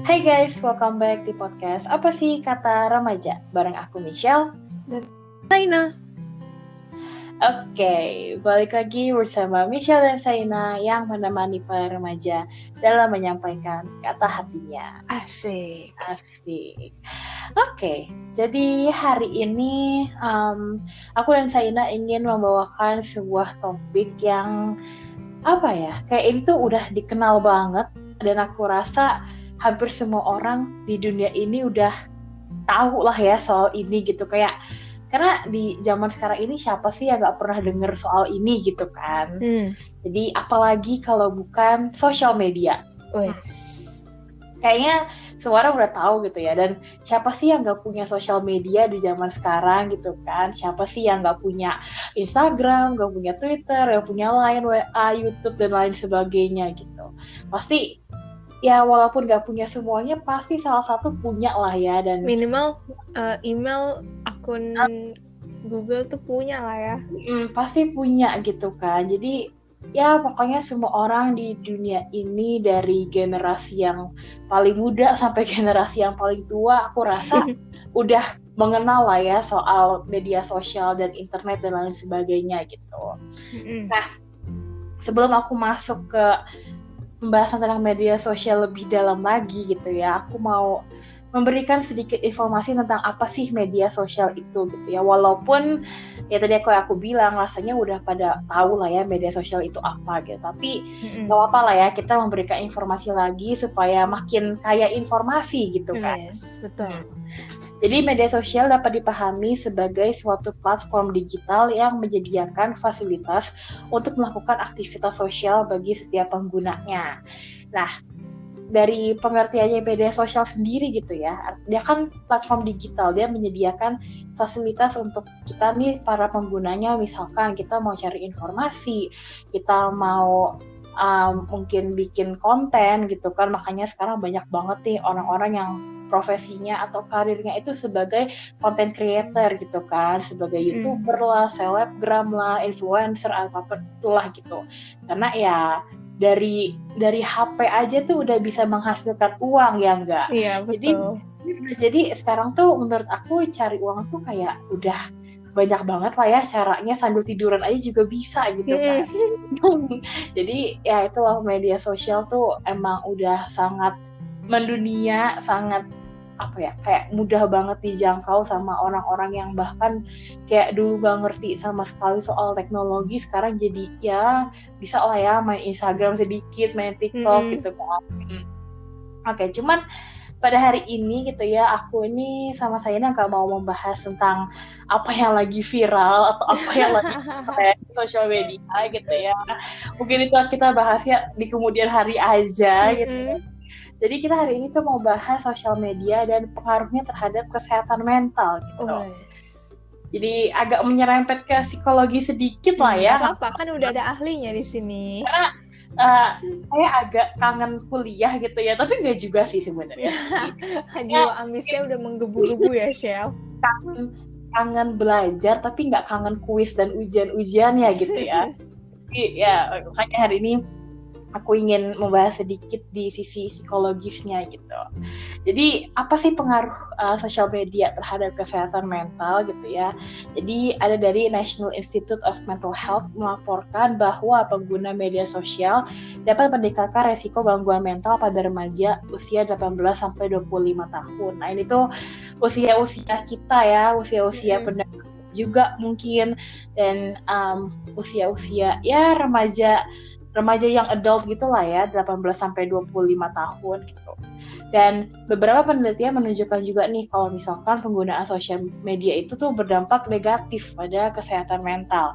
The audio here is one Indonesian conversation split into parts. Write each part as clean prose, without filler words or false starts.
Hai guys, welcome back di podcast Apa sih Kata Remaja? Bareng aku Michelle dan Saina. Oke, balik lagi bersama Michelle dan Saina yang menemani para remaja dalam menyampaikan kata hatinya. Asik. Oke, jadi hari ini aku dan Saina ingin membawakan sebuah topik yang kayak ini tuh udah dikenal banget dan aku rasa hampir semua orang di dunia ini udah tahu lah ya soal ini gitu. Karena di zaman sekarang ini siapa sih yang gak pernah denger soal ini gitu kan. Jadi apalagi kalau bukan sosial media. Kayaknya semua orang udah tahu gitu ya. Dan siapa sih yang gak punya sosial media di zaman sekarang gitu kan. Siapa sih yang gak punya Instagram, gak punya Twitter, gak punya Line, WA, YouTube dan lain sebagainya gitu. Pasti ya walaupun gak punya semuanya pasti salah satu punya lah ya. Dan minimal email, akun Google tuh punya lah ya. Pasti punya gitu kan. Jadi ya pokoknya semua orang di dunia ini dari generasi yang paling muda sampai generasi yang paling tua aku rasa udah mengenal lah ya soal media sosial dan internet dan lain sebagainya gitu. Nah, sebelum aku masuk ke pembahasan tentang media sosial lebih dalam lagi gitu ya, aku mau memberikan sedikit informasi tentang apa sih media sosial itu gitu ya. Walaupun ya tadi aku bilang rasanya udah pada tahu lah ya media sosial itu apa gitu. Tapi gak apa-apa lah ya kita memberikan informasi lagi supaya makin kaya informasi gitu kan. Yes, betul. Jadi media sosial dapat dipahami sebagai suatu platform digital yang menyediakan fasilitas untuk melakukan aktivitas sosial bagi setiap penggunanya. Nah, dari pengertiannya media sosial sendiri gitu ya, dia kan platform digital, dia menyediakan fasilitas untuk kita nih para penggunanya. Misalkan kita mau cari informasi, kita mau mungkin bikin konten gitu kan, makanya sekarang banyak banget nih orang-orang yang profesinya atau karirnya itu sebagai content creator gitu kan, sebagai YouTuber lah, selebgram lah, influencer apapun itulah gitu. Karena ya dari HP aja tuh udah bisa menghasilkan uang ya enggak? Iya, betul. Jadi sekarang tuh menurut aku cari uang tuh kayak udah banyak banget lah ya caranya, sambil tiduran aja juga bisa gitu kan. Jadi ya itulah media sosial tuh emang udah sangat mendunia, sangat kayak mudah banget dijangkau sama orang-orang yang bahkan kayak dulu gak ngerti sama sekali soal teknologi, sekarang jadi ya bisa lah ya main Instagram sedikit, main TikTok gitu kan. Oke, cuman pada hari ini gitu ya, aku ini sama Saina gak mau membahas tentang apa yang lagi viral atau apa yang lagi tren di sosial media gitu ya. Mungkin itu kita bahasnya di kemudian hari aja gitu. Jadi kita hari ini tuh mau bahas sosial media dan pengaruhnya terhadap kesehatan mental gitu. Jadi agak menyerempet ke psikologi sedikit lah ya. Apa kan udah ada ahlinya di sini. Karena saya agak kangen kuliah gitu ya, tapi nggak juga sih sebenarnya. Jiwa ambisnya udah menggebu-gebu ya, Shell. Kangen belajar tapi nggak kangen kuis dan ujian-ujiannya gitu ya. Jadi ya makanya hari ini aku ingin membahas sedikit di sisi psikologisnya gitu. Jadi apa sih pengaruh sosial media terhadap kesehatan mental gitu ya. Jadi ada dari National Institute of Mental Health melaporkan bahwa pengguna media sosial dapat meningkatkan resiko gangguan mental pada remaja usia 18-25 tahun. Nah ini tuh usia-usia kita ya, usia-usia pendapat juga mungkin, dan usia-usia ya remaja yang adult gitu lah ya, 18-25 tahun gitu. Dan beberapa penelitian menunjukkan juga nih kalau misalkan penggunaan sosial media itu tuh berdampak negatif pada kesehatan mental.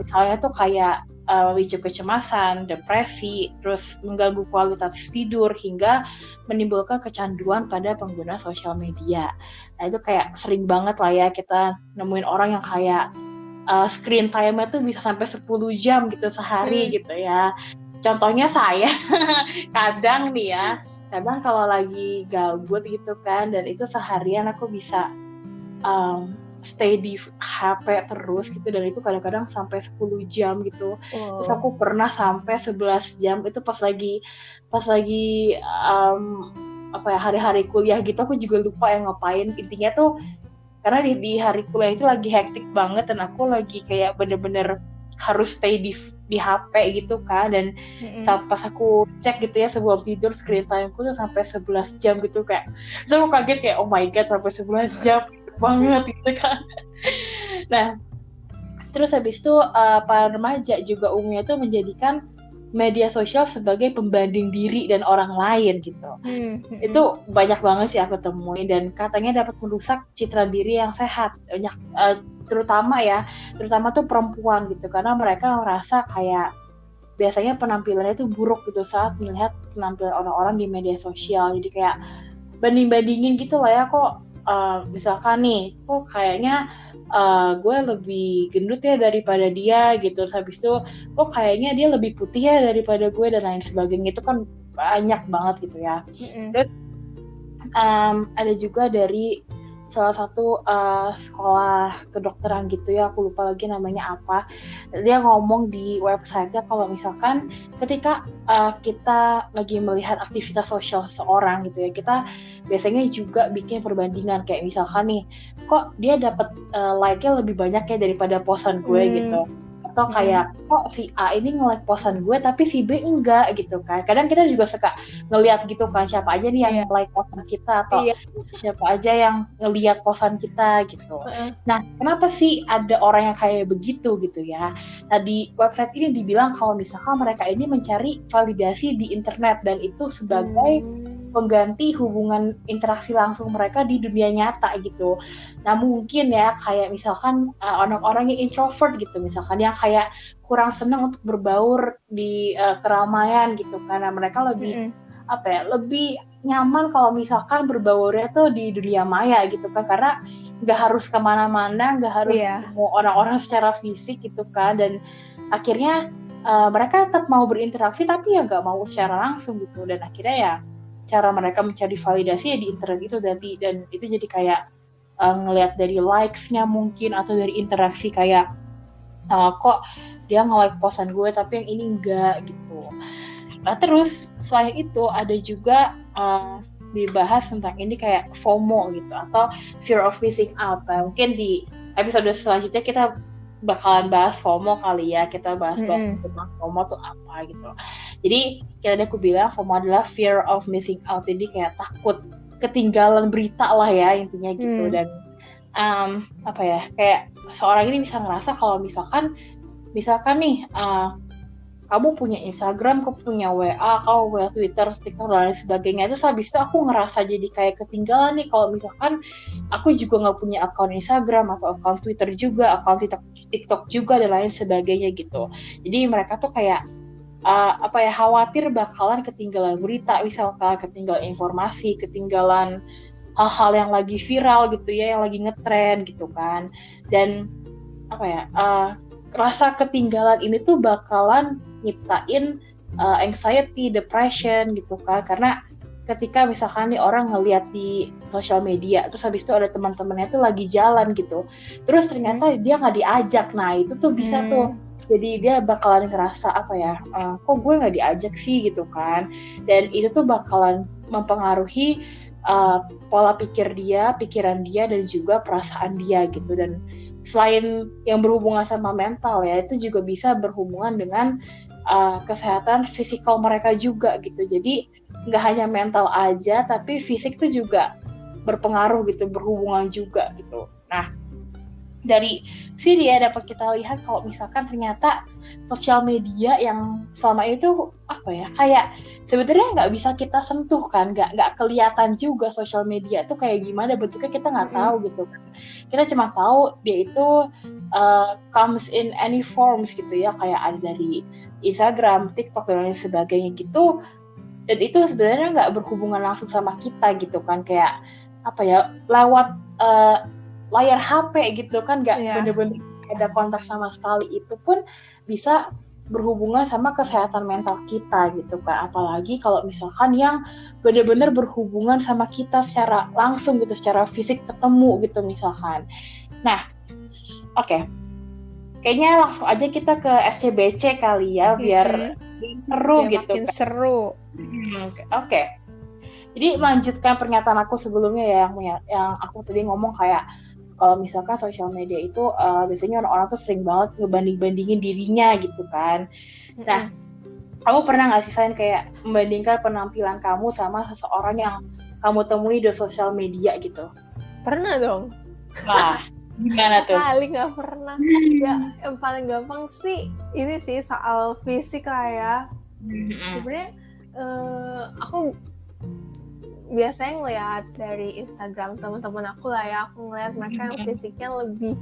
Misalnya tuh kayak memicu kecemasan, depresi, terus mengganggu kualitas tidur hingga menimbulkan kecanduan pada pengguna sosial media. Nah itu kayak sering banget lah ya kita nemuin orang yang kayak screen time-nya tuh bisa sampai 10 jam gitu sehari gitu ya. Contohnya saya kadang kalau lagi gabut gitu kan, dan itu seharian aku bisa stay di HP terus gitu, dan itu kadang-kadang sampai 10 jam gitu. Terus aku pernah sampai 11 jam itu pas lagi hari-hari kuliah gitu aku juga lupa yang ngapain. Intinya tuh karena di hari kuliah itu lagi hektik banget dan aku lagi kayak bener-bener harus stay di HP gitu kan, dan pas aku cek gitu ya sebelum tidur screen timeku tuh sampai 11 jam gitu kayak, so aku kaget kayak oh my god sampai 11 jam banget gitu kan. Nah terus habis itu para remaja juga umumnya tuh menjadikan media sosial sebagai pembanding diri dan orang lain gitu. Itu banyak banget sih aku temui, dan katanya dapat merusak citra diri yang sehat. Banyak terutama tuh perempuan gitu, karena mereka merasa kayak biasanya penampilannya itu buruk gitu saat melihat penampilan orang-orang di media sosial. Jadi kayak banding-bandingin gitu lah ya, kok misalkan nih kok kayaknya gue lebih gendut ya daripada dia gitu, habis itu kok kayaknya dia lebih putih ya daripada gue dan lain sebagainya. Itu kan banyak banget gitu ya. Terus ada juga dari salah satu sekolah kedokteran gitu ya, aku lupa lagi namanya apa. Dia ngomong di website-nya kalau misalkan ketika kita lagi melihat aktivitas sosial seseorang gitu ya, kita biasanya juga bikin perbandingan kayak misalkan nih, kok dia dapat like-nya lebih banyak ya daripada posan gue gitu. Atau kayak kok si A ini nge-like posan gue tapi si B enggak gitu kan. Kadang kita juga suka ngelihat gitu kan, siapa aja nih yang like posan kita, atau siapa aja yang ngelihat posan kita gitu. Nah kenapa sih ada orang yang kayak begitu gitu ya. Nah di website ini dibilang kalau misalkan mereka ini mencari validasi di internet, dan itu sebagai pengganti hubungan interaksi langsung mereka di dunia nyata gitu. Nah mungkin ya kayak misalkan orang-orang yang introvert gitu, misalkan yang kayak kurang senang untuk berbaur di keramaian gitu, karena mereka lebih lebih nyaman kalau misalkan berbaurnya tuh di dunia maya gitu kan, karena nggak harus kemana-mana, nggak harus ketemu orang-orang secara fisik gitu kan, dan akhirnya mereka tetap mau berinteraksi tapi ya nggak mau secara langsung gitu, dan akhirnya ya cara mereka mencari validasi ya di internet itu tadi, dan itu jadi kayak ngelihat dari likes-nya mungkin, atau dari interaksi kayak kok dia nge-like posan gue tapi yang ini enggak gitu. Nah terus selain itu ada juga dibahas tentang ini kayak FOMO gitu, atau fear of missing out. Nah, mungkin di episode selanjutnya kita bakalan bahas FOMO kali ya, kita bahas tentang FOMO tuh apa gitu. Jadi kayak aku bilang FOMO adalah fear of missing out, jadi kayak takut ketinggalan berita lah ya intinya gitu. Dan kayak seorang ini bisa ngerasa kalau misalkan nih kamu punya Instagram, kamu punya WA, kamu punya Twitter, TikTok dan lain sebagainya, terus habis itu aku ngerasa jadi kayak ketinggalan nih kalau misalkan aku juga nggak punya akun Instagram atau akun Twitter juga, akun TikTok juga dan lain sebagainya gitu. Jadi mereka tuh kayak khawatir bakalan ketinggalan berita, misalkan ketinggalan informasi, ketinggalan hal-hal yang lagi viral gitu ya, yang lagi ngetrend gitu kan. Dan rasa ketinggalan ini tuh bakalan nyiptain anxiety, depression gitu kan, karena ketika misalkan nih orang ngeliat di sosial media, terus habis itu ada teman-temannya tuh lagi jalan gitu, terus ternyata dia nggak diajak, nah itu tuh bisa tuh jadi dia bakalan ngerasa kok gue nggak diajak sih gitu kan, dan itu tuh bakalan mempengaruhi pola pikiran dia dan juga perasaan dia gitu. Dan selain yang berhubungan sama mental ya, itu juga bisa berhubungan dengan kesehatan fisikal mereka juga gitu. Jadi nggak hanya mental aja, tapi fisik tuh juga berpengaruh gitu, berhubungan juga gitu. Nah dari sini ya dapat kita lihat kalau misalkan ternyata sosial media yang selama itu kayak sebenarnya nggak bisa kita sentuh kan, nggak kelihatan juga sosial media tuh kayak gimana bentuknya, kita nggak tahu gitu. Kita cuma tahu dia itu comes in any forms gitu ya, kayak ada dari Instagram, TikTok dan lain sebagainya gitu, dan itu sebenarnya nggak berhubungan langsung sama kita gitu kan, kayak lewat layar HP gitu kan, nggak bener-bener ada kontak sama sekali. Itu pun bisa berhubungan sama kesehatan mental kita gitu kan, apalagi kalau misalkan yang bener-bener berhubungan sama kita secara langsung gitu, secara fisik ketemu gitu misalkan. Nah kayaknya langsung aja kita ke SCBC kali ya, biar seru gitu makin kan. Seru. Jadi melanjutkan pernyataan aku sebelumnya ya, yang aku tadi ngomong kayak kalau misalkan sosial media itu biasanya orang-orang tuh sering banget ngebanding-bandingin dirinya gitu kan. Nah, kamu pernah nggak sih Sain kayak membandingkan penampilan kamu sama seseorang yang kamu temui di sosial media gitu? Pernah dong. Wah, gimana tuh? Kali nggak pernah. Ya, yang paling gampang sih ini sih soal fisik lah ya. Sebenarnya aku biasanya ngeliat dari Instagram teman-teman aku lah ya, aku ngeliat mereka yang fisiknya lebih,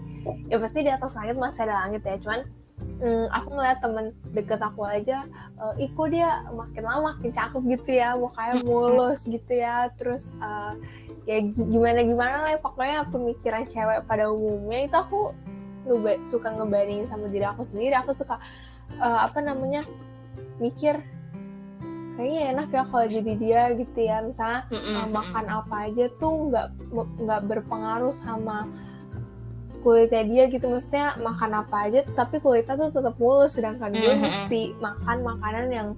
ya pasti di atas langit masih ada langit ya, cuman aku ngeliat temen deket aku aja, kok dia makin lama makin cakep gitu ya, mukanya mulus gitu ya, terus ya gimana lah ya, pokoknya pemikiran cewek pada umumnya itu aku suka ngebandingin sama diri aku sendiri. Aku suka mikir kayaknya enak ya kalau jadi dia gitu ya, misalnya makan apa aja tuh nggak berpengaruh sama kulitnya dia gitu, maksudnya makan apa aja tapi kulitnya tuh tetap mulus, sedangkan gue mesti makan makanan yang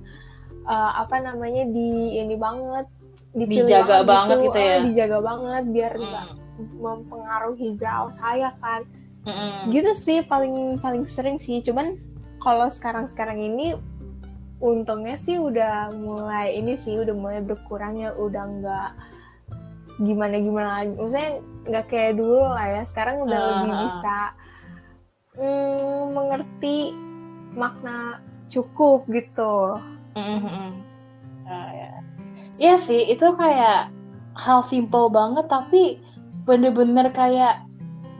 ini banget, dijaga banget gitu ya, dijaga banget biar nggak mempengaruhi brow saya kan. Gitu sih paling sering sih. Cuman kalau sekarang ini untungnya sih udah mulai berkurang ya, udah nggak gimana lagi, maksudnya nggak kayak dulu lah ya. Sekarang udah lebih bisa mengerti makna cukup gitu. Iya sih, itu kayak hal simple banget tapi bener-bener kayak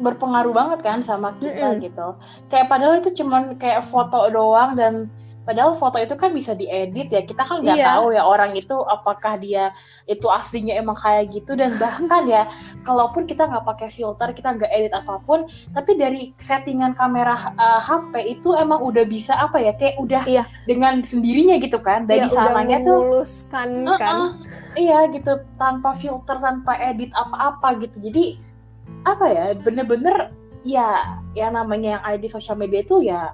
berpengaruh banget kan sama kita gitu. Kayak padahal itu cuman kayak foto doang, dan padahal foto itu kan bisa diedit ya, kita kan nggak tahu ya orang itu apakah dia itu aslinya emang kayak gitu. Dan bahkan ya kalaupun kita nggak pakai filter, kita nggak edit apapun, tapi dari settingan kamera HP itu emang udah bisa kayak udah dengan sendirinya gitu kan, dari sananya tuh memuluskan kan. Iya gitu, tanpa filter, tanpa edit apa-apa gitu. Jadi bener-bener ya namanya yang ada di sosial media itu ya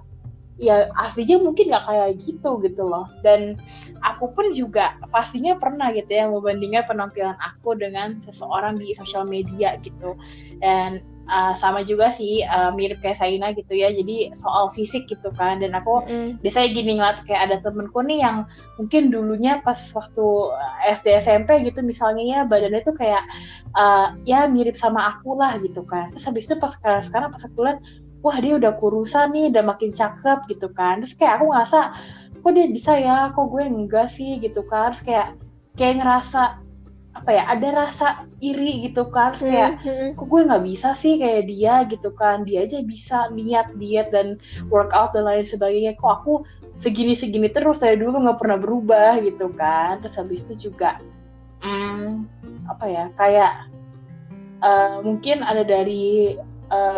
aslinya mungkin nggak kayak gitu loh. Dan aku pun juga pastinya pernah gitu ya membandingkan penampilan aku dengan seseorang di sosial media gitu. Dan sama juga sih mirip kayak Saina gitu ya, jadi soal fisik gitu kan. Dan aku biasanya gini ngeliat kayak ada temenku nih yang mungkin dulunya pas waktu SD SMP gitu misalnya ya, badannya tuh kayak ya mirip sama aku lah gitu kan. Terus habis itu pas sekarang pas aku lihat, wah dia udah kurusan nih, udah makin cakep gitu kan. Terus kayak aku ngerasa, kok dia bisa ya, kok gue enggak sih gitu kan. Terus kayak ngerasa ada rasa iri gitu kan. Terus kayak kok gue nggak bisa sih kayak dia gitu kan. Dia aja bisa niat diet dan workout dan lain sebagainya, kok aku segini terus dari dulu nggak pernah berubah gitu kan. Terus habis itu juga kayak mungkin ada dari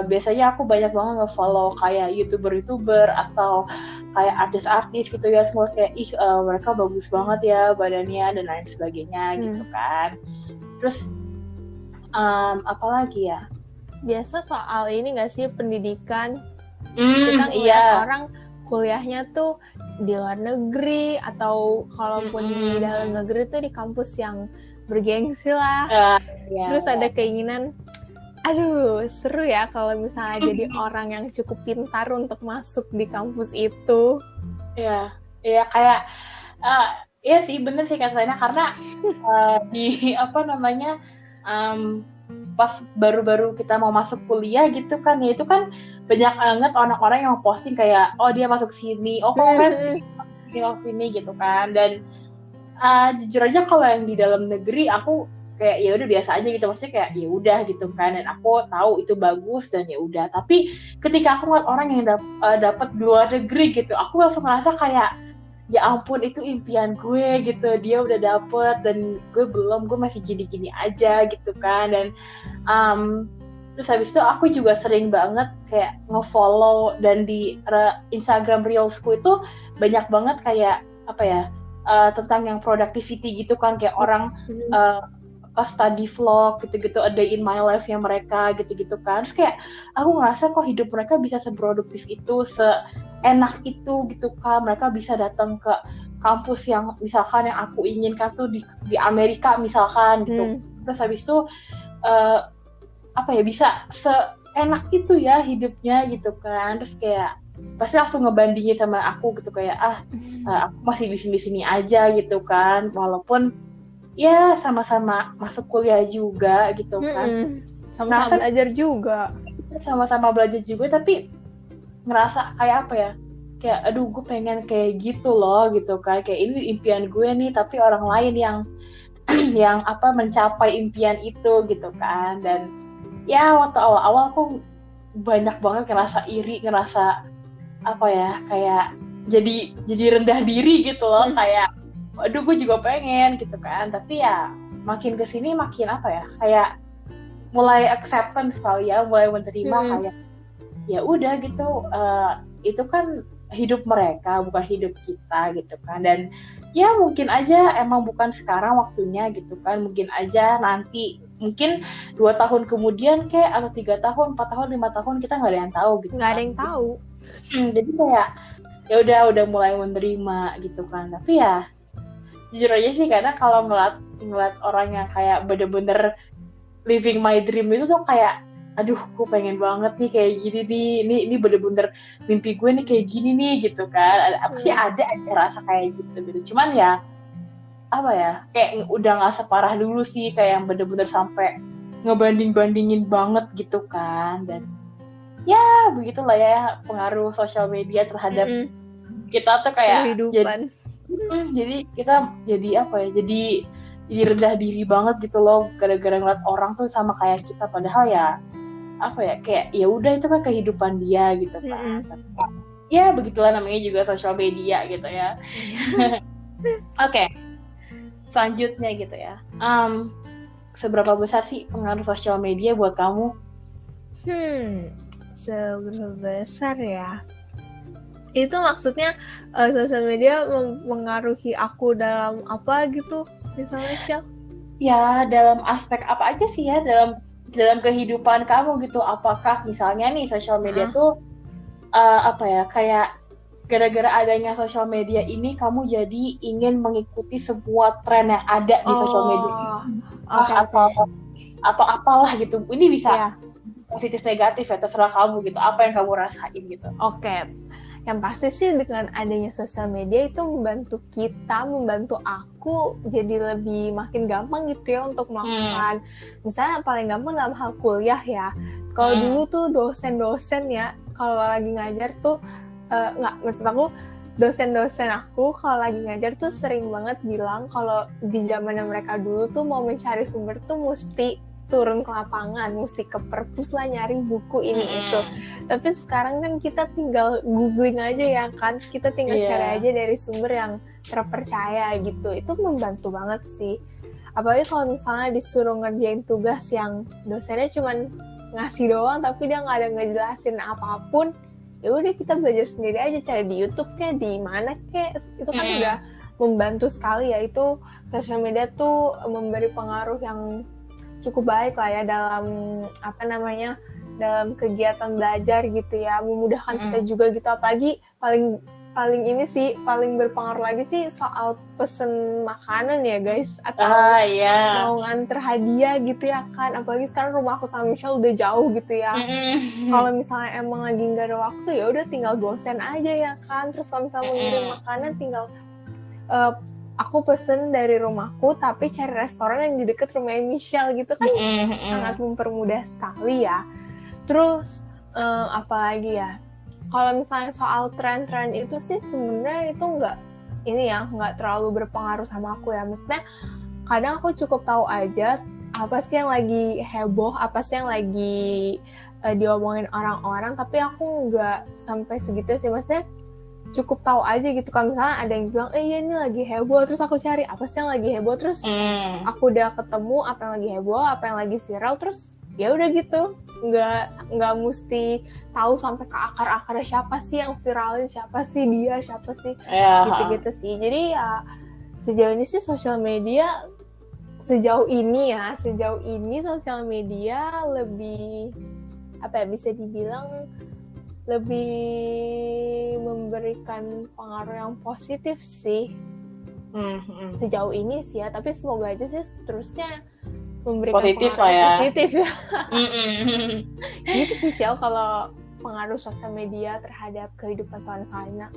biasanya aku banyak banget nge-follow kayak YouTuber atau kayak artis-artis gitu ya, semua kayak mereka bagus banget ya badannya dan lain sebagainya gitu kan. Terus apa lagi ya? Biasa soal ini nggak sih, pendidikan. Kita ngeliat orang kuliahnya tuh di luar negeri, atau kalaupun di dalam negeri tuh di kampus yang bergengsi lah. Terus ada keinginan, aduh seru ya kalau misalnya jadi orang yang cukup pintar untuk masuk di kampus itu. Iya kayak iya sih, bener sih katanya, karena di pas baru-baru kita mau masuk kuliah gitu kan ya, itu kan banyak banget orang-orang yang posting kayak, oh dia masuk sini, oh congrats sini gitu kan. Dan jujur aja kalau yang di dalam negeri aku kayak ya udah biasa aja gitu, maksudnya kayak ya udah gitu kan, dan aku tahu itu bagus dan ya udah. Tapi ketika aku ngeliat orang yang dapat di luar negeri gitu, aku langsung ngerasa kayak ya ampun, itu impian gue gitu, dia udah dapet dan gue belum, gue masih gini-gini aja gitu kan. Dan terus habis itu aku juga sering banget kayak nge-follow, dan di Instagram Reelsku itu banyak banget kayak tentang yang productivity gitu kan, kayak orang study vlog gitu-gitu, a day in my life yang mereka gitu-gitu kan. Terus kayak aku ngerasa kok hidup mereka bisa seproduktif itu, enak itu gitu kan. Mereka bisa datang ke kampus yang misalkan yang aku inginkan tuh di Amerika misalkan gitu. Terus habis itu bisa seenak itu ya hidupnya gitu kan. Terus kayak pasti langsung ngebandingin sama aku gitu kayak aku masih di sini aja gitu kan, walaupun ya sama-sama masuk kuliah juga gitu kan, sama-sama belajar juga, tapi ngerasa kayak kayak aduh gue pengen kayak gitu loh gitu kan, kayak ini impian gue nih tapi orang lain yang yang mencapai impian itu gitu kan. Dan ya waktu awal-awal aku banyak banget ngerasa iri, ngerasa kayak jadi rendah diri gitu loh, kayak aduh gue juga pengen gitu kan. Tapi ya makin kesini makin kayak mulai acceptance kali ya, mulai menerima kayak ya udah gitu, itu kan hidup mereka bukan hidup kita gitu kan. Dan ya mungkin aja emang bukan sekarang waktunya gitu kan, mungkin aja nanti, mungkin 2 tahun kemudian kayak atau 3 tahun, 4 tahun, 5 tahun, kita nggak ada yang tahu gitu. Nggak ada yang tahu. Jadi kayak ya udah mulai menerima gitu kan. Tapi ya jujur aja sih, karena kalau ngeliat orang yang kayak bener-bener living my dream itu tuh kayak aduh gue pengen banget nih kayak gini nih, ini bener-bener mimpi gue nih kayak gini nih gitu kan. Apa sih ada rasa kayak gitu. Cuman ya kayak udah nggak separah dulu sih, kayak yang bener-bener sampai ngebanding-bandingin banget gitu kan. Dan ya begitulah ya pengaruh sosial media terhadap kita tuh kayak kehidupan. Jadi kita jadi jadi rendah diri banget gitu loh, gara-gara ngeliat orang tuh sama kayak kita, padahal ya kayak ya udah itu kan kehidupan dia gitu kan. Ya begitulah namanya juga sosial media gitu ya. Oke. Selanjutnya gitu ya, seberapa besar sih pengaruh sosial media buat kamu? Seberapa besar ya? Itu maksudnya sosial media mempengaruhi aku dalam apa gitu, misalnya Syah? Ya dalam aspek apa aja sih ya, dalam kehidupan kamu gitu. Apakah misalnya nih sosial media tuh kayak gara-gara adanya sosial media ini kamu jadi ingin mengikuti semua tren yang ada di sosial media atau apalah gitu. Ini bisa positif negatif ya, terserah kamu gitu, apa yang kamu rasain gitu. Oke. Yang pasti sih dengan adanya sosial media itu membantu aku jadi lebih makin gampang gitu ya untuk melakukan. Misalnya paling gampang dalam hal kuliah ya. Kalau dulu tuh dosen-dosen ya, kalau lagi ngajar tuh maksud aku dosen-dosen aku kalau lagi ngajar tuh sering banget bilang kalau di zamannya mereka dulu tuh mau mencari sumber tuh mesti turun ke lapangan, mesti ke perpus lah nyari buku ini itu. Tapi sekarang kan kita tinggal googling aja ya kan, kita tinggal cari aja dari sumber yang terpercaya gitu. Itu membantu banget sih. Apalagi kalau misalnya disuruh ngerjain tugas yang dosennya cuman ngasih doang tapi dia nggak ada ngejelasin apapun, ya udah kita belajar sendiri aja, cari di YouTube kayak di mana kayak, itu kan udah membantu sekali ya. Itu sosial media tuh memberi pengaruh yang cukup baik lah ya dalam dalam kegiatan belajar gitu ya, memudahkan kita juga gitu. Apalagi paling ini sih paling berpengaruh lagi sih soal pesen makanan ya guys, atau mau nganter hadiah gitu ya kan. Apalagi sekarang rumah aku sama Michelle udah jauh gitu ya. Kalau misalnya emang lagi nggak ada waktu ya udah tinggal gosen aja ya kan. Terus kalau misalnya mau ngirim makanan tinggal aku pesen dari rumahku tapi cari restoran yang di dekat rumahnya Michelle gitu kan. Sangat mempermudah sekali ya. Terus apalagi ya, kalau misalnya soal tren-tren itu sih sebenarnya itu nggak terlalu berpengaruh sama aku ya. Maksudnya kadang aku cukup tahu aja apa sih yang lagi heboh, apa sih yang lagi diomongin orang-orang, tapi aku nggak sampai segitu sih. Maksudnya cukup tahu aja gitu kan. Misalnya ada yang bilang iya ini lagi heboh, terus aku cari apa sih yang lagi heboh, terus aku udah ketemu apa yang lagi heboh, apa yang lagi viral, terus ya udah gitu. Nggak mesti tahu sampai ke akar-akarnya siapa sih yang viralin, siapa sih dia, siapa sih gitu-gitu sih. Jadi ya sejauh ini sih sosial media sejauh ini sosial media lebih bisa dibilang lebih memberikan pengaruh yang positif sih sejauh ini sih ya, tapi semoga aja sih terusnya memberikan positif pengaruh lah ya. Positif ya. Gitu sih Syal kalau pengaruh sosial media terhadap kehidupan Saina.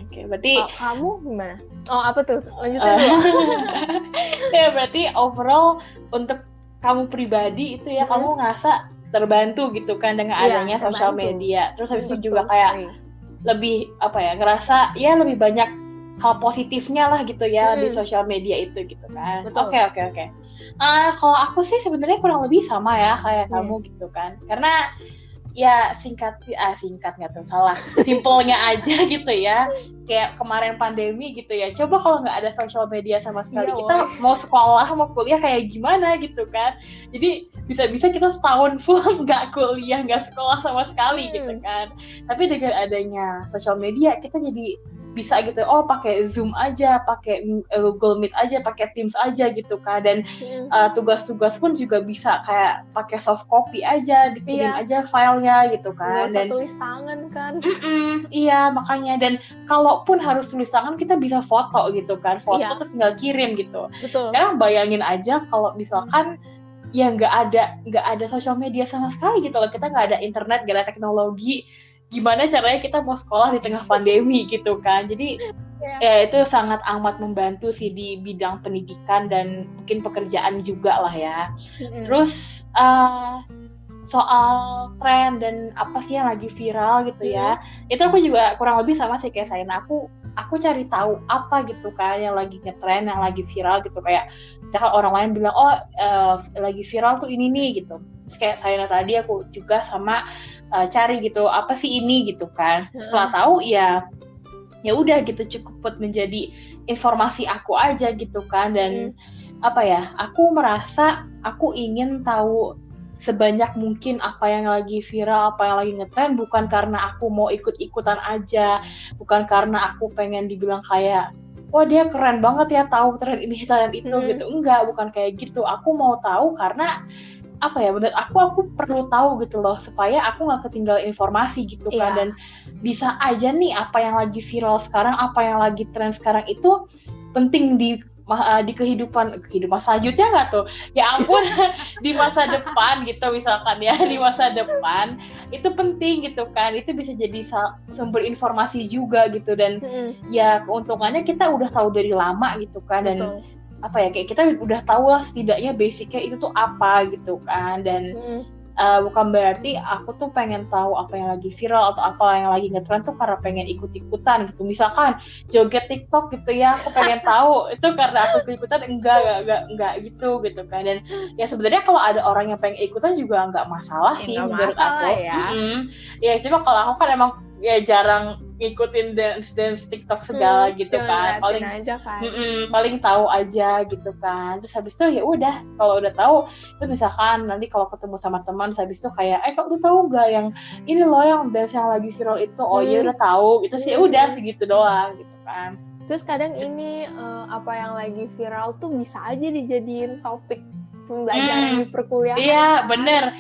Oke, berarti kamu gimana? Oh apa tuh? Lanjutin dulu. Ya berarti overall untuk kamu pribadi itu ya kamu ngerasa terbantu gitu kan dengan adanya sosial media. Terus habis itu juga kayak lebih apa ya, ngerasa ya lebih banyak hal positifnya lah gitu ya di sosial media itu gitu kan. Oke. Kalau aku sih sebenarnya kurang lebih sama ya kayak kamu gitu kan. Karena ya singkat nggak tuh salah, simpelnya aja gitu ya, kayak kemarin pandemi gitu ya, coba kalau nggak ada sosial media sama sekali kita mau sekolah mau kuliah kayak gimana gitu kan. Jadi bisa-bisa kita setahun full nggak kuliah nggak sekolah sama sekali gitu kan. Tapi dengan adanya sosial media kita jadi bisa gitu, pakai Zoom aja, pakai Google Meet aja, pakai Teams aja gitu kan, dan tugas-tugas pun juga bisa kayak pakai soft copy aja, dikirim aja filenya gitu kan. Nggak usah tulis tangan kan. Iya makanya, dan kalaupun harus tulis tangan kita bisa foto gitu kan, terus tinggal kirim gitu. Sekarang bayangin aja kalau misalkan ya nggak ada sosial media sama sekali gitu loh, kita nggak ada internet, nggak ada teknologi, gimana caranya kita mau sekolah di tengah pandemi gitu kan. Jadi ya itu sangat amat membantu sih di bidang pendidikan dan mungkin pekerjaan juga lah ya. Terus soal tren dan apa sih yang lagi viral gitu ya, itu aku juga kurang lebih sama sih kayak Saina. Aku cari tahu apa gitu kan yang lagi ngetren, yang lagi viral gitu, kayak misalkan orang lain bilang lagi viral tuh ini nih gitu. Terus kayak Saina tadi aku juga sama cari gitu apa sih ini gitu kan. Setelah tahu ya udah gitu, cukup buat menjadi informasi aku aja gitu kan. Dan apa ya, aku merasa aku ingin tahu sebanyak mungkin apa yang lagi viral, apa yang lagi ngetren, bukan karena aku mau ikut-ikutan aja, bukan karena aku pengen dibilang kayak wah dia keren banget ya tahu tren ini tren itu gitu. Enggak, bukan kayak gitu. Aku mau tahu karena apa ya, menurut aku perlu tahu gitu loh, supaya aku nggak ketinggalan informasi gitu kan. Dan bisa aja nih apa yang lagi viral sekarang, apa yang lagi tren sekarang itu penting di kehidupan selanjutnya nggak tuh, ya ampun di masa depan gitu misalkan ya, di masa depan itu penting gitu kan, itu bisa jadi sumber informasi juga gitu. Dan ya keuntungannya kita udah tahu dari lama gitu kan. Dan apa ya, kayak kita udah tahu lah setidaknya basicnya itu tuh apa gitu kan. Dan bukan berarti aku tuh pengen tahu apa yang lagi viral atau apa yang lagi ngetren tuh karena pengen ikut-ikutan gitu. Misalkan joget TikTok gitu ya, aku pengen tahu itu karena aku ikut-ikutan, enggak gitu kan. Dan ya sebenarnya kalau ada orang yang pengen ikutan juga enggak masalah sih menurut aku. Ya cuma kalau aku kan emang ya jarang ngikutin dance TikTok segala gitu kan. Paling aja kan. Paling tahu aja gitu kan. Terus habis itu ya udah, kalau udah tahu itu misalkan nanti kalau ketemu sama teman habis itu kayak kamu udah tahu nggak yang ini loh yang dance yang lagi viral itu, ya udah tahu itu sih, udah segitu doang gitu kan. Terus kadang ini apa yang lagi viral tuh bisa aja dijadiin topik pembelajaran di perkuliahan. Iya, bener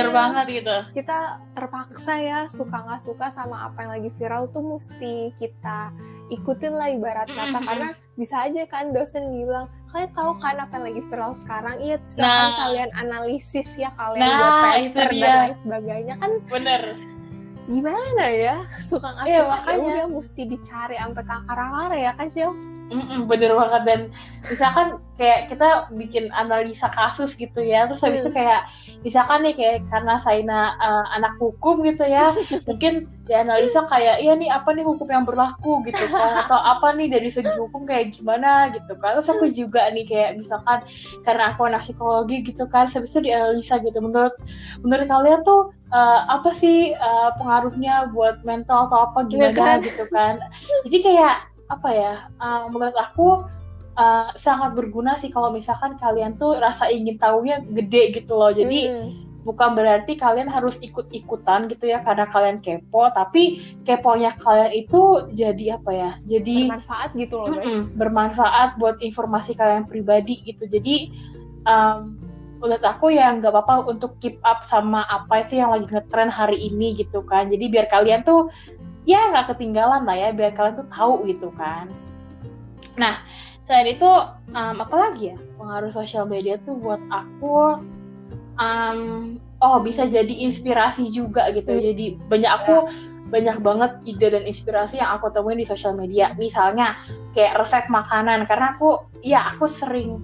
banget gitu. Kita terpaksa ya, suka nggak suka sama apa yang lagi viral tuh mesti kita ikutin lah ibarat kata. Karena bisa aja kan dosen bilang, kalian tahu kan apa yang lagi viral sekarang? Iya, silahkan kalian analisis ya, kalian buat paper dan lain sebagainya kan. Bener. Gimana ya, suka nggak suka makanya udah mesti dicari sampai ke akar-akar ya kan sih. Bener banget. Dan misalkan kayak kita bikin analisa kasus gitu ya, terus habis itu kayak misalkan nih kayak karena Saina anak hukum gitu ya, mungkin dianalisa kayak iya nih apa nih hukum yang berlaku gitu kan, atau apa nih dari segi hukum kayak gimana gitu kan. Terus aku juga nih kayak misalkan karena aku anak psikologi gitu kan, habis itu dianalisa gitu, menurut kalian tuh apa sih pengaruhnya buat mental atau apa gimana gitu kan. Jadi kayak apa ya, menurut aku sangat berguna sih kalau misalkan kalian tuh rasa ingin tahunya gede gitu loh. Jadi bukan berarti kalian harus ikut-ikutan gitu ya karena kalian kepo, tapi keponya kalian itu jadi apa ya, jadi bermanfaat gitu loh guys. Bermanfaat buat informasi kalian pribadi gitu. Jadi menurut aku ya nggak apa-apa untuk keep up sama apa sih yang lagi ngetren hari ini gitu kan. Jadi biar kalian tuh ya nggak ketinggalan lah ya, biar kalian tuh tahu gitu kan. Nah, selain itu apa lagi ya pengaruh sosial media tuh buat aku, bisa jadi inspirasi juga gitu. Jadi banyak banget ide dan inspirasi yang aku temuin di sosial media. Misalnya kayak resep makanan, karena aku sering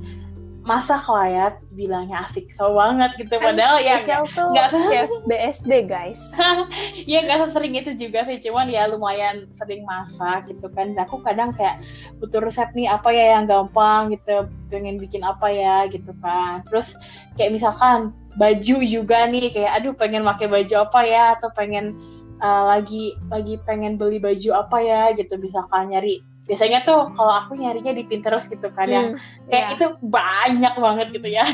masak lah ya, bilangnya asik so banget gitu, padahal ya nggak chef BSD guys. Ya nggak sesering itu juga sih, cuman ya lumayan sering masak gitu kan. Dan aku kadang kayak butuh resep nih apa ya yang gampang gitu, pengen bikin apa ya gitu kan. Terus kayak misalkan baju juga nih, kayak aduh pengen pakai baju apa ya, atau pengen lagi pengen beli baju apa ya gitu, misalkan nyari. Biasanya tuh kalau aku nyarinya di Pinterest gitu kan, yang kayak itu banyak banget gitu ya.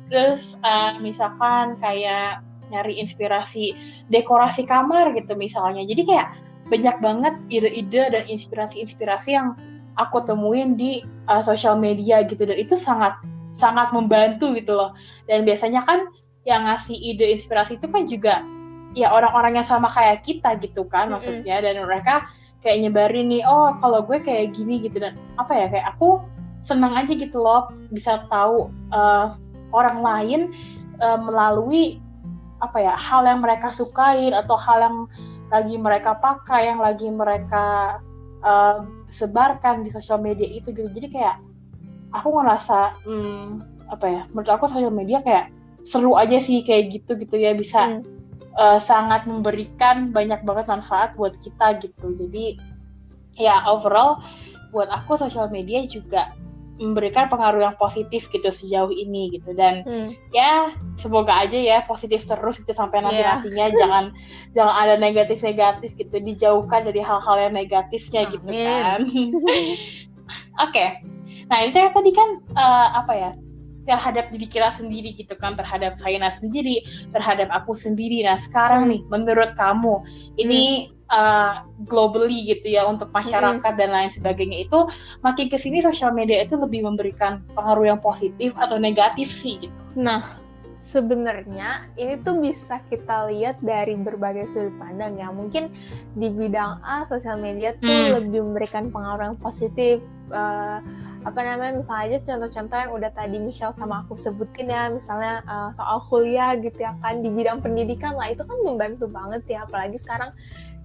Terus misalkan kayak nyari inspirasi dekorasi kamar gitu misalnya. Jadi kayak banyak banget ide-ide dan inspirasi-inspirasi yang aku temuin di sosial media gitu, dan itu sangat sangat membantu gitu loh. Dan biasanya kan yang ngasih ide inspirasi itu kan juga ya orang-orang yang sama kayak kita gitu kan, maksudnya. Dan mereka kayak nyebarin nih, oh kalau gue kayak gini gitu, dan apa ya, kayak aku senang aja gitu loh bisa tahu orang lain melalui apa ya, hal yang mereka sukain atau hal yang lagi mereka pakai, yang lagi mereka sebarkan di sosial media itu gitu. Jadi kayak aku ngerasa apa ya, menurut aku sosial media kayak seru aja sih kayak gitu ya, bisa sangat memberikan banyak banget manfaat buat kita gitu. Jadi ya overall buat aku sosial media juga memberikan pengaruh yang positif gitu sejauh ini gitu. Dan ya semoga aja ya positif terus gitu sampai nantinya. Jangan ada negatif gitu, dijauhkan dari hal-hal yang negatifnya. Amin. Gitu kan. Oke. Nah ini tadi kan apa ya, terhadap diri kita sendiri gitu kan, terhadap Saina sendiri, terhadap aku sendiri. Nah sekarang nih menurut kamu ini globally gitu ya, untuk masyarakat dan lain sebagainya, itu makin kesini sosial media itu lebih memberikan pengaruh yang positif atau negatif sih gitu? Nah sebenarnya ini tuh bisa kita lihat dari berbagai sudut pandang ya. Mungkin di bidang A sosial media tuh lebih memberikan pengaruh yang positif. Misalnya aja contoh-contoh yang udah tadi Michelle sama aku sebutin ya, misalnya soal kuliah gitu ya kan, di bidang pendidikan lah, itu kan membantu banget ya, apalagi sekarang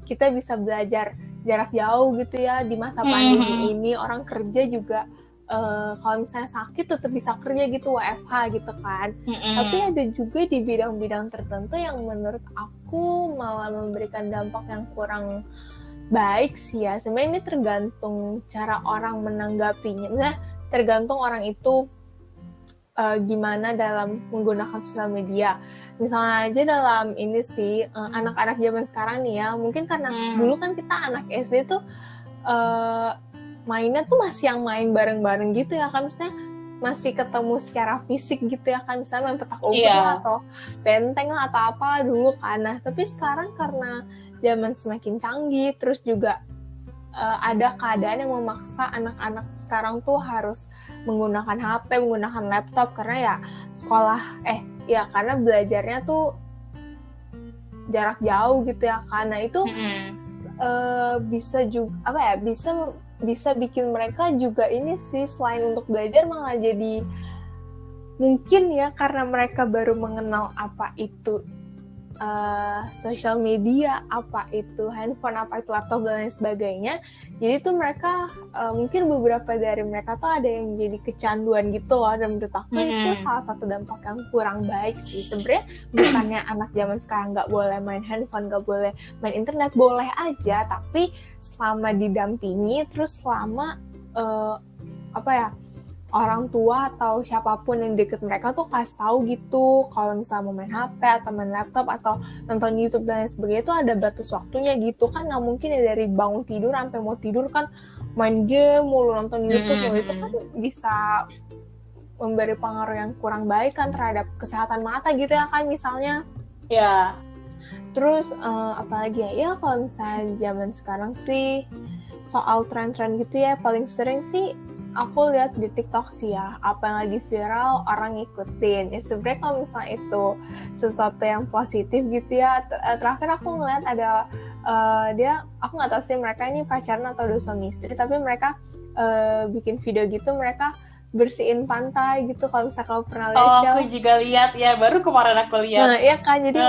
kita bisa belajar jarak jauh gitu ya di masa pandemi ini. Orang kerja juga kalau misalnya sakit tetap bisa kerja gitu, WFH gitu kan. Tapi ada juga di bidang-bidang tertentu yang menurut aku malah memberikan dampak yang kurang baik sih ya. Sebenarnya ini tergantung cara orang menanggapinya. Misalnya tergantung orang itu gimana dalam menggunakan sosial media. Misalnya aja dalam ini sih anak-anak zaman sekarang nih ya, mungkin karena dulu kan kita anak SD tuh mainnya tuh masih yang main bareng-bareng gitu ya kan, misalnya masih ketemu secara fisik gitu ya kan, misalnya main petak umpet lah atau benteng lah atau apa dulu kan. Nah tapi sekarang karena zaman semakin canggih, terus juga ada keadaan yang memaksa anak-anak sekarang tuh harus menggunakan HP, menggunakan laptop, karena ya sekolah karena belajarnya tuh jarak jauh gitu ya kan. Nah itu bisa juga bisa bikin mereka juga ini sih, selain untuk belajar malah jadi mungkin ya karena mereka baru mengenal apa itu social media, apa itu handphone, apa itu laptop dan lain sebagainya. Jadi tuh mereka mungkin beberapa dari mereka tuh ada yang jadi kecanduan gitu loh. Dan menurut aku itu salah satu dampak yang kurang baik sih. Sebenarnya bukannya anak zaman sekarang nggak boleh main handphone, nggak boleh main internet, boleh aja. Tapi selama didampingi, terus selama orang tua atau siapapun yang deket mereka tuh kasih tahu gitu kalau misalnya mau main HP atau main laptop atau nonton YouTube dan lain sebagainya itu ada batas waktunya gitu kan. Nggak mungkin ya dari bangun tidur sampai mau tidur kan main game mulu, nonton YouTube mulu, itu kan bisa memberi pengaruh yang kurang baik kan terhadap kesehatan mata gitu ya kan misalnya. Ya. Terus apalagi ya kalau misalnya zaman sekarang sih soal tren-tren gitu ya, paling sering sih aku lihat di TikTok sih ya, apa yang lagi viral orang ngikutin. Ya sebenarnya kalau misalnya itu sesuatu yang positif gitu ya. Terakhir aku ngeliat ada aku nggak tahu sih mereka ini pacaran atau udah suami istri, tapi mereka bikin video gitu, mereka bersihin pantai gitu. Kalau misalnya kamu pernah lihat, aku juga lihat ya, baru kemarin aku lihat. Nah iya kan, jadi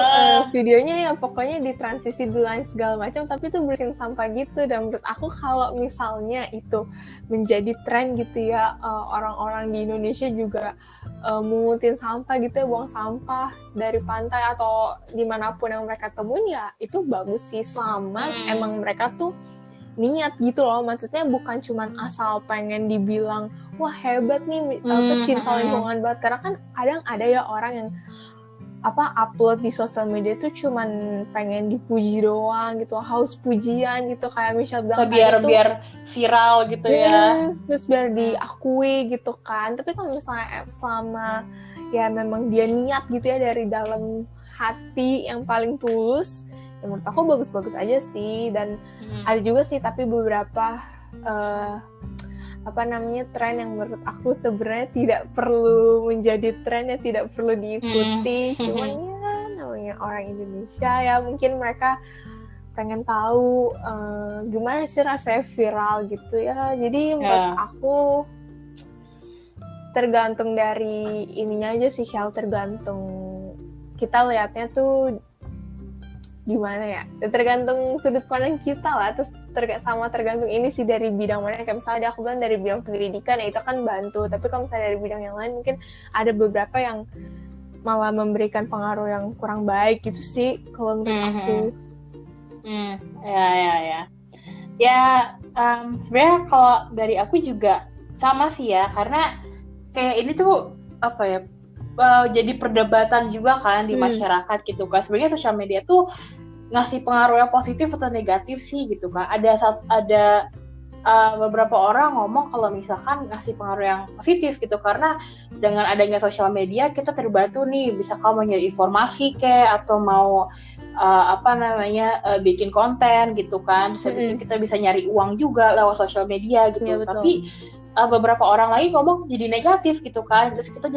videonya ya pokoknya ditransisi dulu segala macam, tapi itu bersihin sampah gitu. Dan menurut aku kalau misalnya itu menjadi tren gitu ya, orang-orang di Indonesia juga mengutin sampah gitu ya, buang sampah dari pantai atau dimanapun yang mereka temuin, ya itu bagus sih, selama emang mereka tuh niat gitu loh. Maksudnya bukan cuman asal pengen dibilang wah hebat nih, pecinta lingkungan banget. Karena kan kadang ada ya orang yang upload di sosial media tuh cuman pengen dipuji doang gitu, haus pujian gitu, kayak Michelle bilang biar viral gitu ya, terus biar diakui gitu kan. Tapi kalau misalnya selama ya memang dia niat gitu ya dari dalam hati yang paling tulus, ya menurut aku bagus-bagus aja sih. Dan ada juga sih tapi beberapa tren yang menurut aku sebenarnya tidak perlu menjadi tren, ya tidak perlu diikuti. Cuman ya namanya orang Indonesia ya, mungkin mereka pengen tahu gimana sih rasanya viral gitu ya. Jadi menurut aku tergantung dari ininya aja sih, tergantung kita lihatnya tuh gimana ya, tergantung sudut pandang kita lah. Terus tergantung ini sih dari bidang mana. Kayak misalnya aku bilang dari bidang pendidikan, ya itu kan bantu. Tapi kalau misalnya dari bidang yang lain, mungkin ada beberapa yang malah memberikan pengaruh yang kurang baik gitu sih kalau menurut aku. Sebenarnya kalau dari aku juga sama sih ya, karena kayak ini tuh jadi perdebatan juga kan di masyarakat gitu kan. Sebenarnya sosial media tuh ngasih pengaruh yang positif atau negatif sih gitu kan. Ada beberapa orang ngomong kalau misalkan ngasih pengaruh yang positif gitu, karena dengan adanya sosial media kita terbantu nih, bisa kamu nyari informasi atau mau bikin konten gitu kan. Terus kita bisa nyari uang juga lewat sosial media gitu. Ya, tapi beberapa orang lagi ngomong jadi negatif gitu kan. Terus kita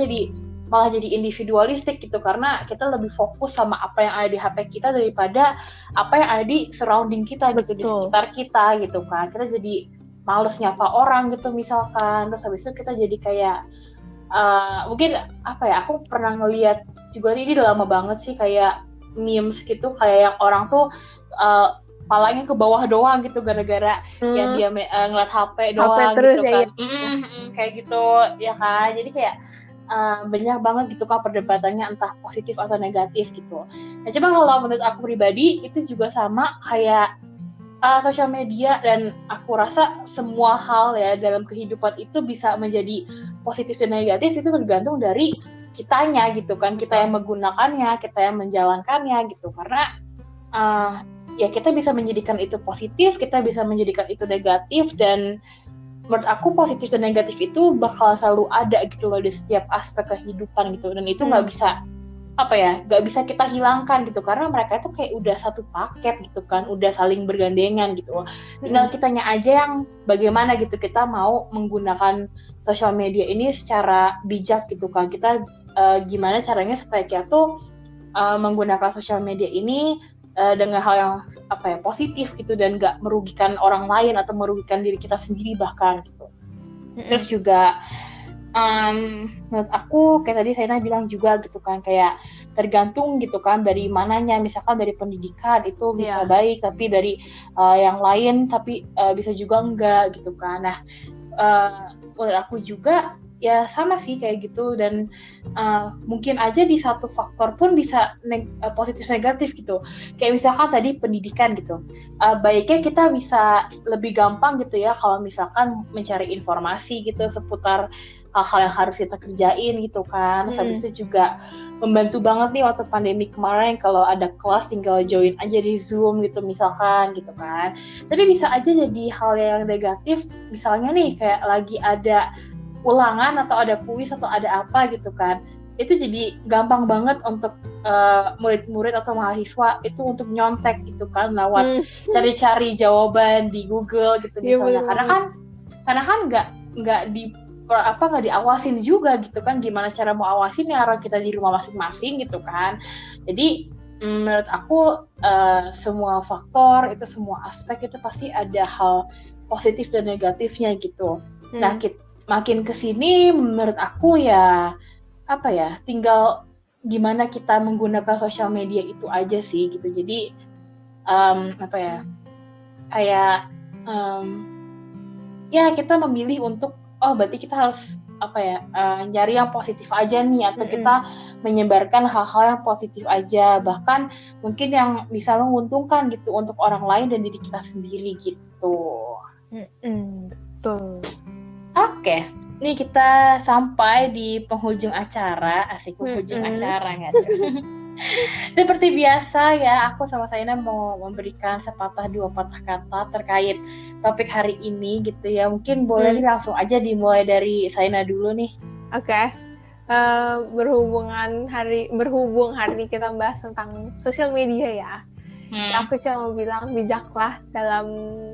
malah jadi individualistik gitu, karena kita lebih fokus sama apa yang ada di HP kita daripada apa yang ada di surrounding kita gitu, di sekitar kita gitu kan. Kita jadi males nyapa orang gitu misalkan. Terus habis itu kita jadi kayak mungkin aku pernah ngeliat juga, ini udah lama banget sih, kayak memes gitu, kayak yang orang tuh palanya ke bawah doang gitu gara-gara yang dia ngeliat HP doang gitu kan. Kayak gitu ya kan. Jadi kayak banyak banget gitu kan perdebatannya, entah positif atau negatif gitu. Nah, coba kalau menurut aku pribadi itu juga sama kayak sosial media, dan aku rasa semua hal ya dalam kehidupan itu bisa menjadi positif dan negatif, itu tergantung dari kitanya gitu kan, kita yang menggunakannya, kita yang menjalankannya gitu. Karena ya kita bisa menjadikan itu positif, kita bisa menjadikan itu negatif, dan menurut aku positif dan negatif itu bakal selalu ada gitu loh di setiap aspek kehidupan gitu. Dan itu nggak bisa kita hilangkan gitu, karena mereka itu kayak udah satu paket gitu kan, udah saling bergandengan gitu. Tinggal kitanya aja yang bagaimana gitu kita mau menggunakan sosial media ini secara bijak gitu kan. Kita gimana caranya supaya kita tuh menggunakan sosial media ini dengan hal yang positif gitu, dan nggak merugikan orang lain atau merugikan diri kita sendiri bahkan gitu. Terus juga menurut aku kayak tadi Saina bilang juga gitu kan, kayak tergantung gitu kan dari mananya. Misalkan dari pendidikan itu bisa baik, tapi dari yang lain tapi bisa juga enggak gitu kan. Nah menurut aku juga ya sama sih kayak gitu, dan mungkin aja di satu faktor pun bisa positif negatif gitu. Kayak misalkan tadi pendidikan gitu, baiknya kita bisa lebih gampang gitu ya kalau misalkan mencari informasi gitu seputar hal-hal yang harus kita kerjain gitu kan. Habis itu juga membantu banget nih waktu pandemi kemarin, kalau ada kelas tinggal join aja di Zoom gitu misalkan gitu kan. Tapi bisa aja jadi hal yang negatif, misalnya nih kayak lagi ada ulangan atau ada kuis atau ada apa gitu kan, itu jadi gampang banget untuk murid-murid atau mahasiswa itu untuk nyontek gitu kan, lewat cari-cari jawaban di Google gitu misalnya. Karena kan nggak diawasin juga gitu kan. Gimana cara mau awasin ya, orang kita di rumah masing-masing gitu kan. Jadi menurut aku semua faktor itu, semua aspek itu pasti ada hal positif dan negatifnya gitu. Nah makin kesini menurut aku ya apa ya, tinggal gimana kita menggunakan sosial media itu aja sih gitu. Jadi apa ya, kayak ya kita memilih untuk berarti kita harus apa ya, nyari yang positif aja nih, atau kita menyebarkan hal-hal yang positif aja, bahkan mungkin yang bisa menguntungkan gitu untuk orang lain dan diri kita sendiri gitu. Betul. Oke, ini kita sampai di penghujung acara, asik penghujung acara nggak? Seperti biasa ya, aku sama Saina mau memberikan sepatah dua patah kata terkait topik hari ini gitu ya. Mungkin boleh langsung aja dimulai dari Saina dulu nih. Oke. Berhubung hari ini kita bahas tentang sosial media ya. Aku cuma mau bilang bijaklah dalam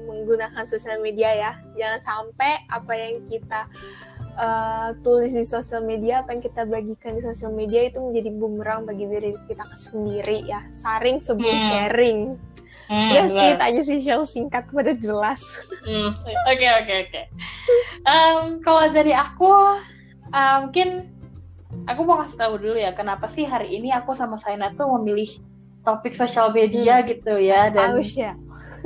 menggunakan sosial media ya. Jangan sampai apa yang kita tulis di sosial media, apa yang kita bagikan di sosial media itu menjadi bumerang bagi diri kita sendiri ya. Saring sebelum sharing. Ya sih, aja sih show singkat pada jelas. Oke. Kalau dari aku, mungkin aku mau kasih tahu dulu ya, kenapa sih hari ini aku sama Saina tuh memilih topik sosial media gitu ya. Dan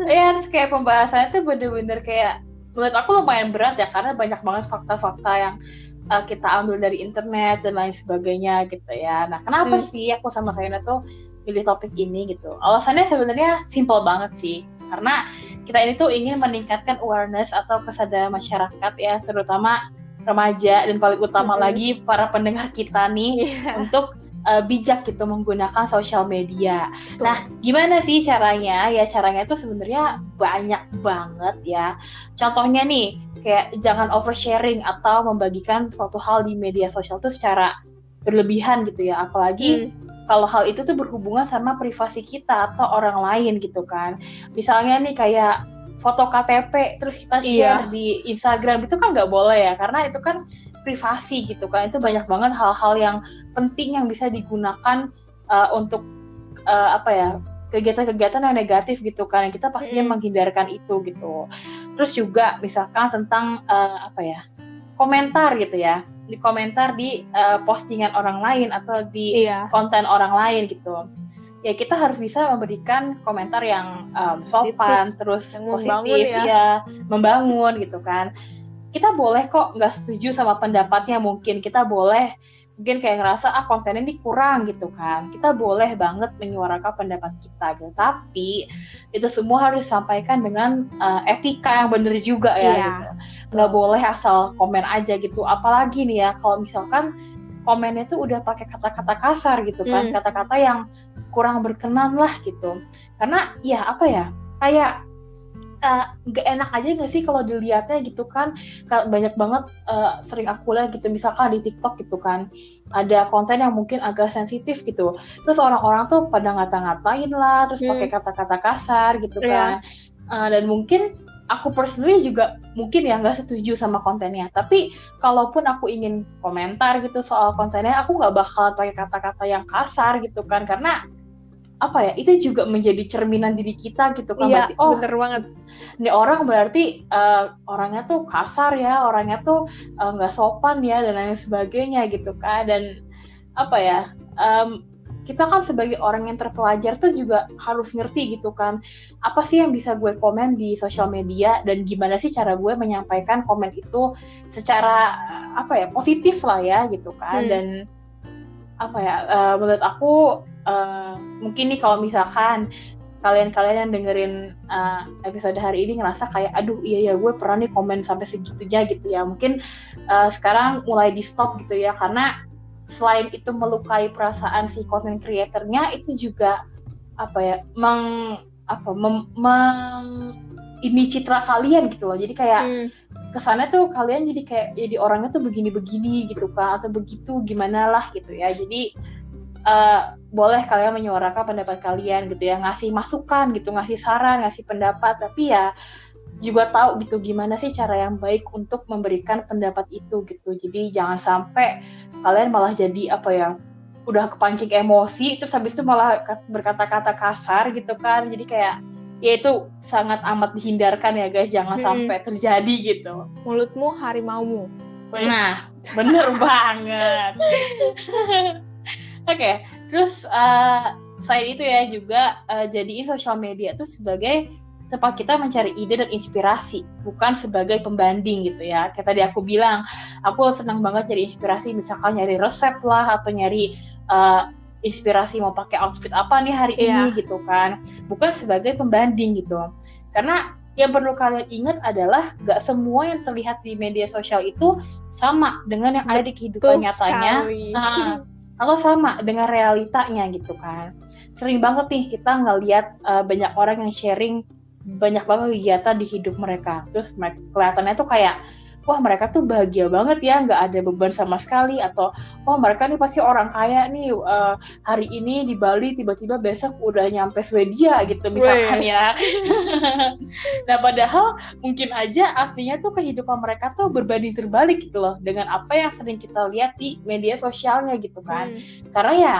ya kayak pembahasannya tuh bener-bener kayak menurut aku lumayan berat ya, karena banyak banget fakta-fakta yang kita ambil dari internet dan lain sebagainya gitu ya. Nah, kenapa sih aku sama Saina tuh pilih topik ini gitu? Alasannya sebenarnya simple banget sih, karena kita ini tuh ingin meningkatkan awareness atau kesadaran masyarakat ya, terutama remaja dan paling utama lagi para pendengar kita nih untuk bijak gitu menggunakan sosial media. Nah, gimana sih caranya? Ya caranya itu sebenarnya banyak banget ya. Contohnya nih, kayak jangan oversharing atau membagikan suatu hal di media sosial tuh secara berlebihan gitu ya. Apalagi kalau hal itu tuh berhubungan sama privasi kita atau orang lain gitu kan. Misalnya nih kayak foto KTP terus kita share di Instagram, itu kan nggak boleh ya, karena itu kan privasi gitu kan. Itu banyak banget hal-hal yang penting yang bisa digunakan untuk apa ya, kegiatan-kegiatan yang negatif gitu kan, yang kita pastinya menghindarkan itu gitu. Terus juga misalkan tentang apa ya, komentar gitu ya, di komentar di postingan orang lain atau di konten orang lain gitu. Ya kita harus bisa memberikan komentar yang sopan, terus positif ya, membangun gitu kan. Kita boleh kok nggak setuju sama pendapatnya, mungkin kita boleh kayak ngerasa kontennya ini kurang gitu kan. Kita boleh banget menyuarakan pendapat kita gitu. Tapi itu semua harus disampaikan dengan etika yang benar juga ya gitu. Nggak boleh asal komen aja gitu. Apalagi nih ya kalau misalkan komennya tuh udah pakai kata-kata kasar gitu kan, kata-kata yang kurang berkenan lah gitu. Karena ya apa ya, kayak gak enak aja gak sih kalau dilihatnya gitu kan. Banyak banget sering aku lihat gitu, misalkan di TikTok gitu kan, ada konten yang mungkin agak sensitif gitu, terus orang-orang tuh pada ngata-ngatain lah, terus pakai kata-kata kasar gitu kan. Dan mungkin aku personally juga mungkin ya nggak setuju sama kontennya, tapi kalaupun aku ingin komentar gitu soal kontennya, aku nggak bakal pakai kata-kata yang kasar gitu kan, karena apa ya, itu juga menjadi cerminan diri kita gitu kan. Berarti bener banget, ini orang berarti orangnya tuh kasar ya, orangnya tuh nggak sopan ya dan lain sebagainya gitu kan. Dan apa ya, kita kan sebagai orang yang terpelajar tuh juga harus ngerti gitu kan, apa sih yang bisa gue komen di sosial media dan gimana sih cara gue menyampaikan komen itu secara apa ya, positif lah ya gitu kan. Dan apa ya, menurut aku mungkin nih kalau misalkan kalian yang dengerin episode hari ini ngerasa kayak aduh iya ya gue pernah nih komen sampai segitunya gitu ya, mungkin sekarang mulai di stop gitu ya, karena selain itu melukai perasaan si content creator-nya, itu juga apa ya, ini citra kalian gitu loh. Jadi kayak kesannya tuh kalian jadi kayak jadi orangnya tuh begini-begini gitu kan, atau begitu gimana lah gitu ya. Jadi boleh kalian menyuarakan pendapat kalian gitu ya, ngasih masukan gitu, ngasih saran, ngasih pendapat, tapi ya juga tahu gitu gimana sih cara yang baik untuk memberikan pendapat itu gitu. Jadi jangan sampai kalian malah jadi apa ya, udah kepancing emosi terus habis itu malah berkata-kata kasar gitu kan. Jadi kayak ya itu sangat amat dihindarkan ya guys, jangan sampai terjadi gitu. Mulutmu harimaumu. Nah, bener banget. Oke, terus selain itu ya juga jadiin sosial media itu sebagai tempat kita mencari ide dan inspirasi, bukan sebagai pembanding gitu ya. Kayak tadi aku bilang, aku senang banget cari inspirasi, misalkan nyari resep lah atau nyari inspirasi mau pakai outfit apa nih hari ini gitu kan, bukan sebagai pembanding gitu. Karena yang perlu kalian ingat adalah gak semua yang terlihat di media sosial itu sama dengan yang ada di kehidupan nyatanya. Atau sama dengan realitanya gitu kan. Sering banget nih kita ngelihat banyak orang yang sharing banyak banget kegiatan di hidup mereka. Terus kelihatannya tuh kayak, wah mereka tuh bahagia banget ya, nggak ada beban sama sekali. Atau, wah mereka nih pasti orang kaya nih, hari ini di Bali tiba-tiba besok udah nyampe Swedia gitu misalkan ya. Nah padahal mungkin aja aslinya tuh kehidupan mereka tuh berbanding terbalik gitu loh dengan apa yang sering kita lihat di media sosialnya gitu kan. Karena ya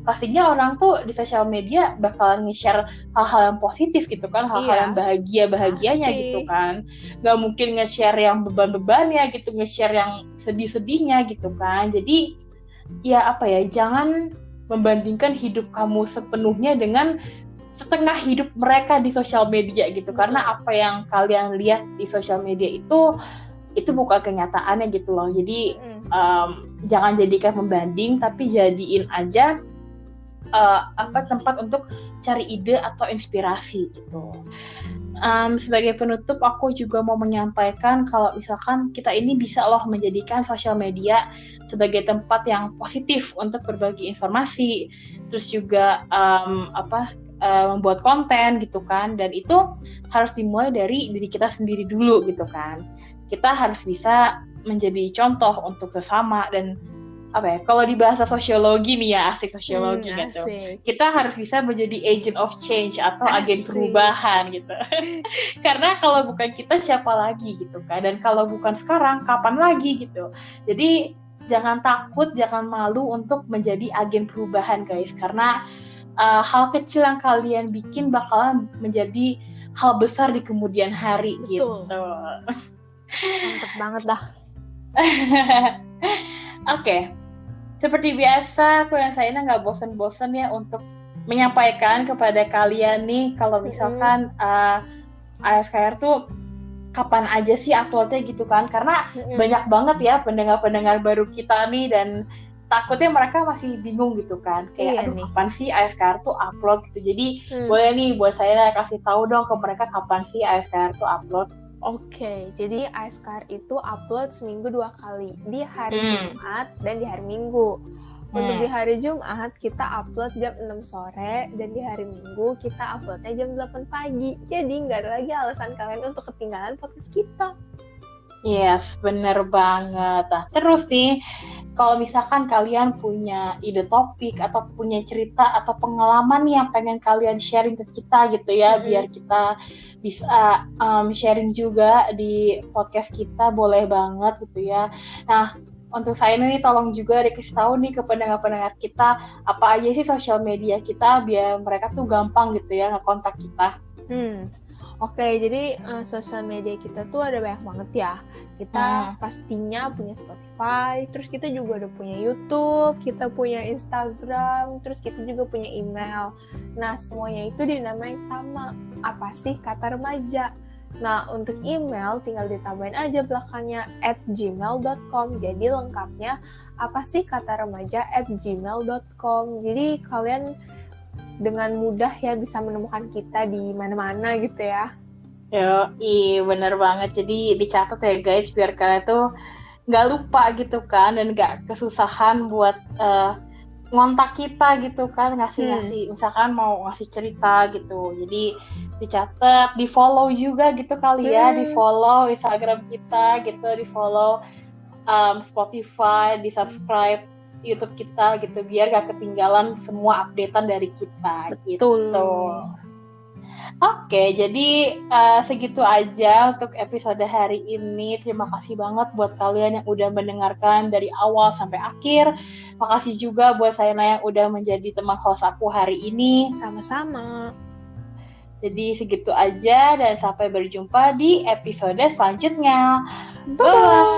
pastinya orang tuh di sosial media bakalan nge-share hal-hal yang positif gitu kan, hal-hal yang bahagia-bahagianya gitu kan. Gak mungkin nge-share yang beban-bebannya gitu, nge-share yang sedih-sedihnya gitu kan. Jadi ya apa ya, jangan membandingkan hidup kamu sepenuhnya dengan setengah hidup mereka di sosial media gitu. Karena apa yang kalian lihat di sosial media itu bukan kenyataannya gitu loh. Jadi jangan jadikan pembanding, tapi jadiin aja tempat untuk cari ide atau inspirasi gitu. Sebagai penutup aku juga mau menyampaikan kalau misalkan kita ini bisa loh menjadikan sosial media sebagai tempat yang positif untuk berbagi informasi, terus juga membuat konten gitu kan, dan itu harus dimulai dari diri kita sendiri dulu gitu kan. Kita harus bisa menjadi contoh untuk sesama dan apa ya, kalau di bahasa sosiologi nih ya, asik sosiologi gitu. Kita harus bisa menjadi agent of change atau agen perubahan gitu. Karena kalau bukan kita siapa lagi gitu kan. Dan kalau bukan sekarang kapan lagi gitu. Jadi jangan takut, jangan malu untuk menjadi agen perubahan guys. Karena hal kecil yang kalian bikin bakalan menjadi hal besar di kemudian hari. Betul. Gitu. Mantap banget dah. Oke. Seperti biasa, aku dan Saina nggak bosan-bosan ya untuk menyampaikan kepada kalian nih kalau misalkan ASKR tuh kapan aja sih uploadnya gitu kan, karena banyak banget ya pendengar-pendengar baru kita nih dan takutnya mereka masih bingung gitu kan, kayak kapan sih ASKR tuh upload gitu. Jadi boleh nih buat saya kasih tahu dong ke mereka kapan sih ASKR tuh upload. Oke, jadi ASKR itu upload seminggu 2 kali, di hari Jumat dan di hari Minggu. Untuk di hari Jumat kita upload jam 6 sore dan di hari Minggu kita uploadnya jam 8 pagi. Jadi nggak ada lagi alasan kalian untuk ketinggalan podcast kita. Yes, bener banget. Nah, terus nih, kalau misalkan kalian punya ide topik atau punya cerita atau pengalaman yang pengen kalian sharing ke kita gitu ya, biar kita bisa sharing juga di podcast kita, boleh banget gitu ya. Nah, untuk saya nih tolong juga dikasih tahu nih ke pendengar-pendengar kita apa aja sih sosial media kita biar mereka tuh gampang gitu ya ngekontak kita. Oke, jadi sosial media kita tuh ada banyak banget ya. Kita pastinya punya Spotify, terus kita juga udah punya YouTube, kita punya Instagram, terus kita juga punya email. Nah, semuanya itu dinamain sama. Apa sih kata remaja? Nah, untuk email tinggal ditambahin aja belakangnya @gmail.com. Jadi lengkapnya apa sih kata remaja @gmail.com. Jadi kalian dengan mudah ya bisa menemukan kita di mana-mana gitu ya. Bener banget. Jadi dicatat ya guys, biar kalian tuh nggak lupa gitu kan, dan nggak kesusahan buat ngontak kita gitu kan, ngasih misalkan mau ngasih cerita gitu. Jadi dicatat, di follow juga gitu kali ya, di follow Instagram kita gitu, di follow Spotify, di subscribe YouTube kita gitu, biar gak ketinggalan semua updatean dari kita. Betul. Gitu. Oke, jadi segitu aja untuk episode hari ini. Terima kasih banget buat kalian yang udah mendengarkan dari awal sampai akhir. Makasih juga buat Saina yang udah menjadi teman host aku hari ini. Sama-sama. Jadi segitu aja dan sampai berjumpa di episode selanjutnya. Bye-bye.